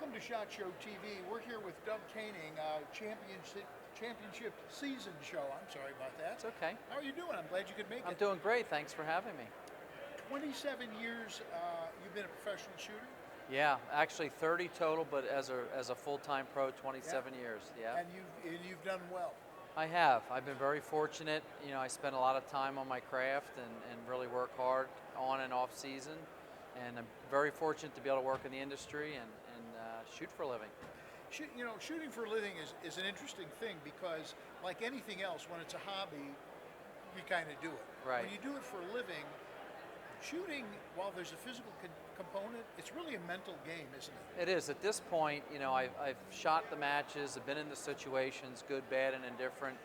Welcome to SHOT Show TV. We're here with Doug Koenig, championship season show. I'm sorry about that. It's okay. How are you doing? I'm glad you could make it. I'm doing great. Thanks for having me. 27 years you've been a professional shooter? Yeah, actually 30 total, but as a full-time pro, 27 years. Yeah. And you've done well. I have. I've been very fortunate. You know, I spend a lot of time on my craft and really work hard on and off season. And I'm very fortunate to be able to work in the industry and shoot for a living. Shooting for a living is an interesting thing because, like anything else, when it's a hobby, you kind of do it. Right. When you do it for a living, shooting, while there's a physical component, it's really a mental game, isn't it? It is. At this point, you know, I've shot the matches, I've been in the situations, good, bad, and indifferent,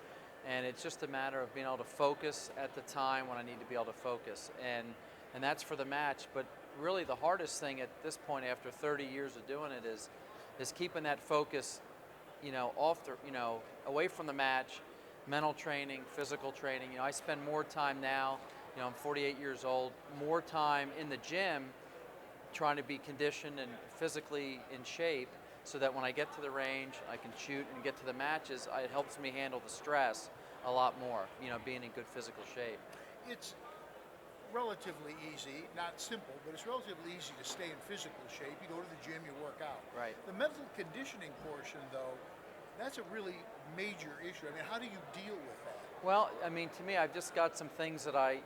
and it's just a matter of being able to focus at the time when I need to be able to focus, and that's for the match. But really, the hardest thing at this point, after 30 years of doing it, is keeping that focus, you know, away from the match, mental training, physical training. You know, I spend more time now. You know, I'm 48 years old, more time in the gym trying to be conditioned and physically in shape so that when I get to the range, I can shoot and get to the matches. It helps me handle the stress a lot more, you know, being in good physical shape. It's relatively easy, not simple, but it's relatively easy to stay in physical shape. You go to the gym, you work out. Right. The mental conditioning portion, though, that's a really major issue. I mean, how do you deal with that? Well, I mean, to me, I've just got some things that I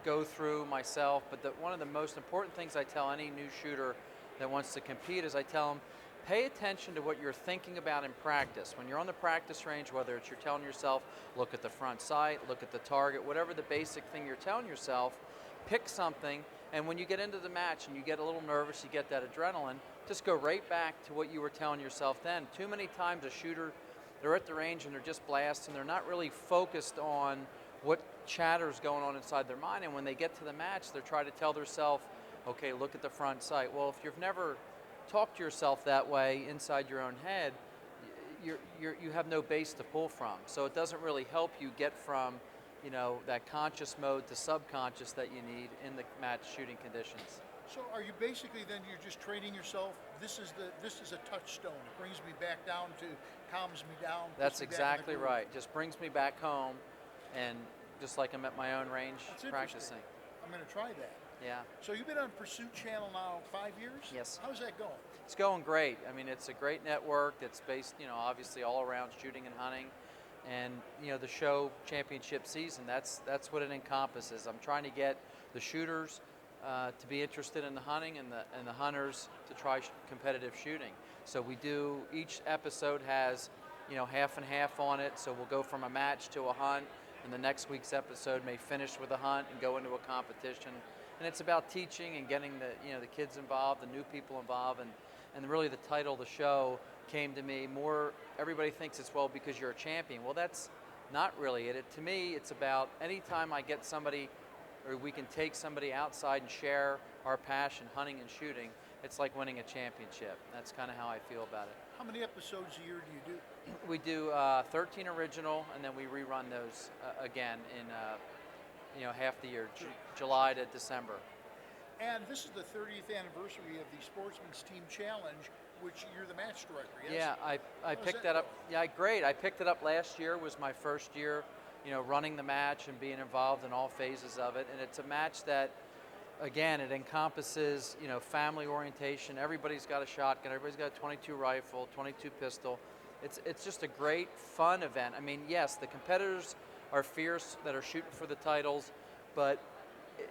go through myself, but one of the most important things I tell any new shooter that wants to compete is I tell them, pay attention to what you're thinking about in practice. When you're on the practice range, whether it's you're telling yourself, look at the front sight, look at the target, whatever the basic thing you're telling yourself, pick something, and when you get into the match and you get a little nervous, you get that adrenaline, just go right back to what you were telling yourself then. Too many times a shooter, they're at the range and they're just blasting, they're not really focused on what chatter's going on inside their mind, and when they get to the match, they're trying to tell themselves, okay, look at the front sight. Well, if you've never talked to yourself that way inside your own head, you have no base to pull from. So it doesn't really help you get from, you know, that conscious mode to subconscious that you need in the match shooting conditions. So are you basically then you're just training yourself? This is a touchstone. It brings me back down to, calms me down. That's exactly right. Just brings me back home, and just like I'm at my own range practicing. I'm going to try that. Yeah. So you've been on Pursuit Channel now 5 years? Yes. How's that going? It's going great. I mean, it's a great network that's based, you know, obviously all around shooting and hunting. And, you know, the show championship season, that's what it encompasses. I'm trying to get the shooters to be interested in the hunting and the hunters to try competitive shooting. So we do, each episode has, you know, half and half on it. So we'll go from a match to a hunt, and the next week's episode may finish with a hunt and go into a competition. And it's about teaching and getting the kids involved, the new people involved, and really the title of the show came to me more. Everybody thinks it's, well, because you're a champion. Well, that's not really it. To me, it's about anytime I get somebody, or we can take somebody outside and share our passion, hunting and shooting, it's like winning a championship. That's kind of how I feel about it. How many episodes a year do you do? We do 13 original, and then we rerun those again in half the year, July to December. And this is the 30th anniversary of the Sportsman's Team Challenge, which you're the match director, yes? Yeah, I picked that up. Yeah, great. I picked it up last year. Was my first year, you know, running the match and being involved in all phases of it. And it's a match that, again, it encompasses, you know, family orientation. Everybody's got a shotgun. Everybody's got a 22 rifle, 22 pistol. It's just a great, fun event. I mean, yes, the competitors are fierce that are shooting for the titles, but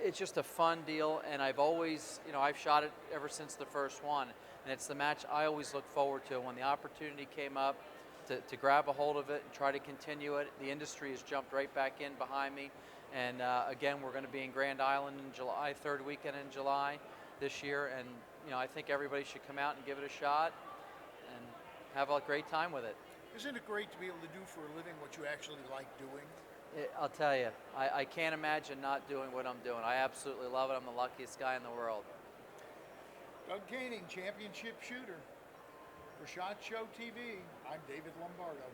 it's just a fun deal, and I've always, you know, I've shot it ever since the first one, and it's the match I always look forward to. When the opportunity came up to grab a hold of it and try to continue it, the industry has jumped right back in behind me, and again, we're going to be in Grand Island in July, third weekend in July this year, and you know, I think everybody should come out and give it a shot and have a great time with it. Isn't it great to be able to do for a living what you actually like doing? I'll tell you, I can't imagine not doing what I'm doing. I absolutely love it. I'm the luckiest guy in the world. Doug Koenig, championship shooter. For SHOT Show TV, I'm David Lombardo.